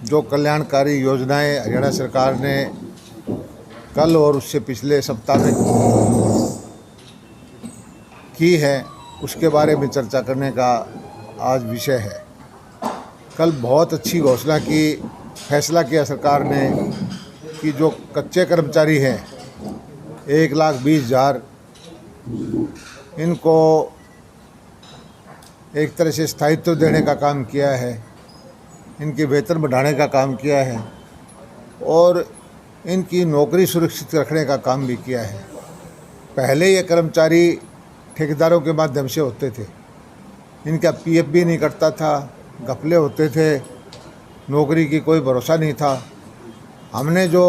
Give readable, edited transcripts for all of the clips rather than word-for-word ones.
जो कल्याणकारी योजनाएं हरियाणा सरकार ने कल और उससे पिछले सप्ताह में की है, उसके बारे में चर्चा करने का आज विषय है। कल बहुत अच्छी घोषणा की, फैसला किया सरकार ने कि जो कच्चे कर्मचारी हैं 1,20,000 इनको एक तरह से स्थायित्व देने का काम किया है, इनके वेतन बढ़ाने का काम किया है और इनकी नौकरी सुरक्षित रखने का काम भी किया है। पहले ये कर्मचारी ठेकेदारों के माध्यम से होते थे, इनका पीएफ भी नहीं कटता था, घपले होते थे, नौकरी की कोई भरोसा नहीं था। हमने जो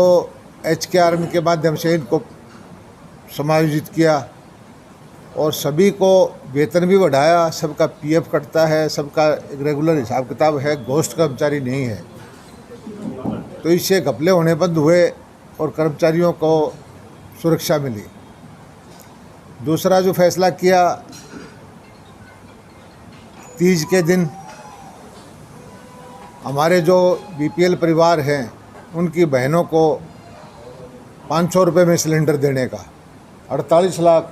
HKRM के माध्यम से इनको समायोजित किया और सभी को वेतन भी बढ़ाया, सबका पीएफ कटता है, सबका एक रेगुलर हिसाब किताब है, घोस्ट कर्मचारी नहीं है। तो इससे घपले होने बंद हुए और कर्मचारियों को सुरक्षा मिली। दूसरा जो फैसला किया, तीज के दिन हमारे जो BPL परिवार हैं उनकी बहनों को 500 रुपये में सिलेंडर देने का। 48 लाख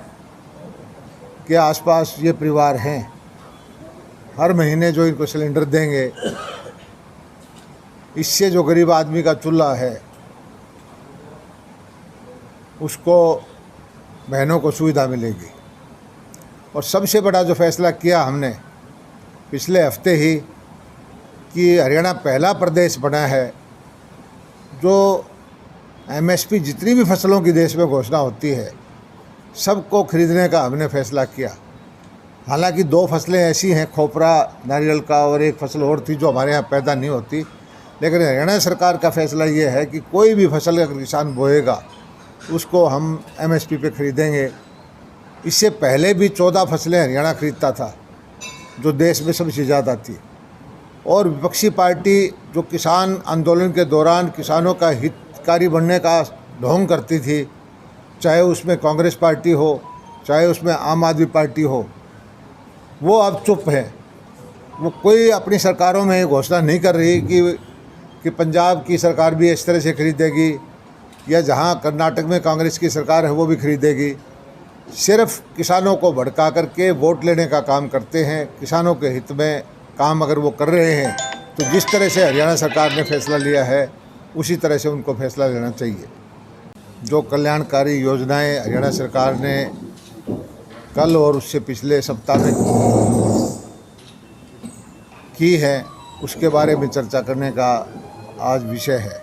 के आसपास ये परिवार हैं। हर महीने जो इनको सिलेंडर देंगे, इससे जो गरीब आदमी का चूल्हा है उसको, बहनों को सुविधा मिलेगी। और सबसे बड़ा जो फैसला किया हमने पिछले हफ्ते ही कि हरियाणा पहला प्रदेश बना है जो MSP जितनी भी फसलों की देश में घोषणा होती है सबको खरीदने का हमने फैसला किया। हालांकि 2 फसलें ऐसी हैं, खोपरा नारियल का, और एक फसल और थी जो हमारे यहाँ पैदा नहीं होती, लेकिन हरियाणा सरकार का फैसला ये है कि कोई भी फसल अगर किसान बोएगा उसको हम MSP पे खरीदेंगे। इससे पहले भी 14 फसलें हरियाणा खरीदता था जो देश में सबसे ज़्यादा थी। और विपक्षी पार्टी जो किसान आंदोलन के दौरान किसानों का हितकारी बनने का ढोंग करती थी, चाहे उसमें कांग्रेस पार्टी हो, चाहे उसमें आम आदमी पार्टी हो, वो अब चुप है। वो कोई अपनी सरकारों में घोषणा नहीं कर रही कि पंजाब की सरकार भी इस तरह से खरीदेगी या जहां कर्नाटक में कांग्रेस की सरकार है वो भी खरीदेगी। सिर्फ किसानों को भड़का करके वोट लेने का काम करते हैं। किसानों के हित में काम अगर वो कर रहे हैं तो जिस तरह से हरियाणा सरकार ने फैसला लिया है उसी तरह से उनको फैसला लेना चाहिए। जो कल्याणकारी योजनाएं हरियाणा सरकार ने कल और उससे पिछले सप्ताह में की है, उसके बारे में चर्चा करने का आज विषय है।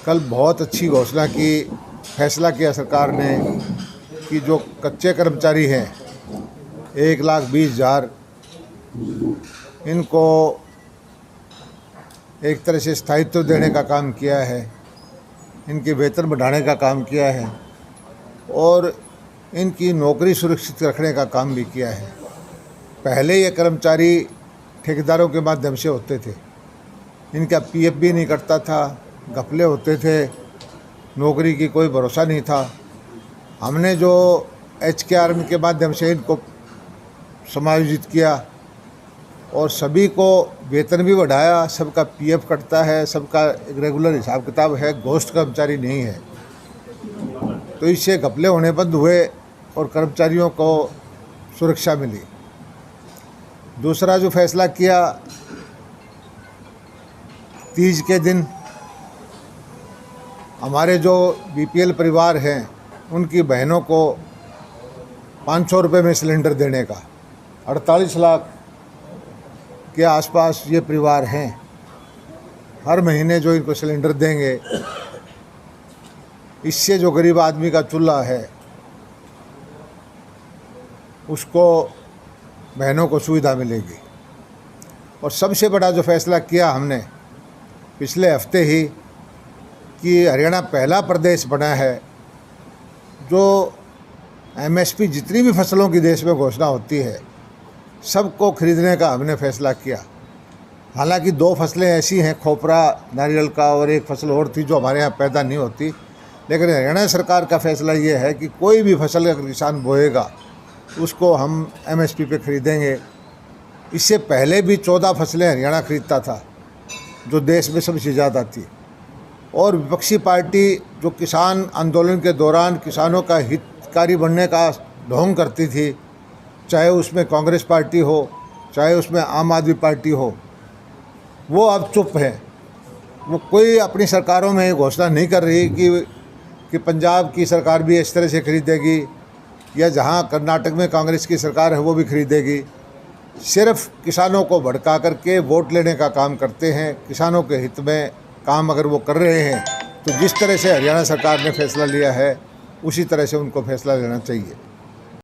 कल बहुत अच्छी घोषणा की, फैसला किया सरकार ने कि जो कच्चे कर्मचारी हैं 1,20,000 इनको एक तरह से स्थायित्व देने का काम किया है, इनके वेतन बढ़ाने का काम किया है और इनकी नौकरी सुरक्षित रखने का काम भी किया है। पहले ये कर्मचारी ठेकेदारों के माध्यम से होते थे, इनका पीएफ भी नहीं कटता था, घपले होते थे, नौकरी की कोई भरोसा नहीं था। हमने जो HKRM के माध्यम से इनको समायोजित किया और सभी को वेतन भी बढ़ाया, सबका पीएफ कटता है, सबका एक रेगुलर हिसाब किताब है, घोस्ट कर्मचारी नहीं है। तो इससे घपले होने बंद हुए और कर्मचारियों को सुरक्षा मिली। दूसरा जो फैसला किया, तीज के दिन हमारे जो BPL परिवार हैं उनकी बहनों को 500 रुपये में सिलेंडर देने का। 48 लाख के आसपास ये परिवार हैं। हर महीने जो इनको सिलेंडर देंगे, इससे जो गरीब आदमी का चूल्हा है उसको, बहनों को सुविधा मिलेगी। और सबसे बड़ा जो फैसला किया हमने पिछले हफ्ते ही कि हरियाणा पहला प्रदेश बना है जो MSP जितनी भी फसलों की देश में घोषणा होती है सबको खरीदने का हमने फैसला किया। हालांकि 2 फसलें ऐसी हैं, खोपरा नारियल का, और एक फसल और थी जो हमारे यहाँ पैदा नहीं होती, लेकिन हरियाणा सरकार का फैसला ये है कि कोई भी फसल अगर किसान बोएगा उसको हम MSP पे खरीदेंगे। इससे पहले भी 14 फसलें हरियाणा खरीदता था जो देश में सबसे ज़्यादा थी, और विपक्षी पार्टी जो किसान आंदोलन के दौरान किसानों का हितकारी बनने का ढोंग करती थी, चाहे उसमें कांग्रेस पार्टी हो, चाहे उसमें आम आदमी पार्टी हो, वो अब चुप है। वो कोई अपनी सरकारों में घोषणा नहीं कर रही कि पंजाब की सरकार भी इस तरह से खरीदेगी या जहाँ कर्नाटक में कांग्रेस की सरकार है वो भी खरीदेगी। सिर्फ किसानों को भड़का करके वोट लेने का काम करते हैं। किसानों के हित में काम अगर वो कर रहे हैं तो जिस तरह से हरियाणा सरकार ने फैसला लिया है उसी तरह से उनको फैसला लेना चाहिए।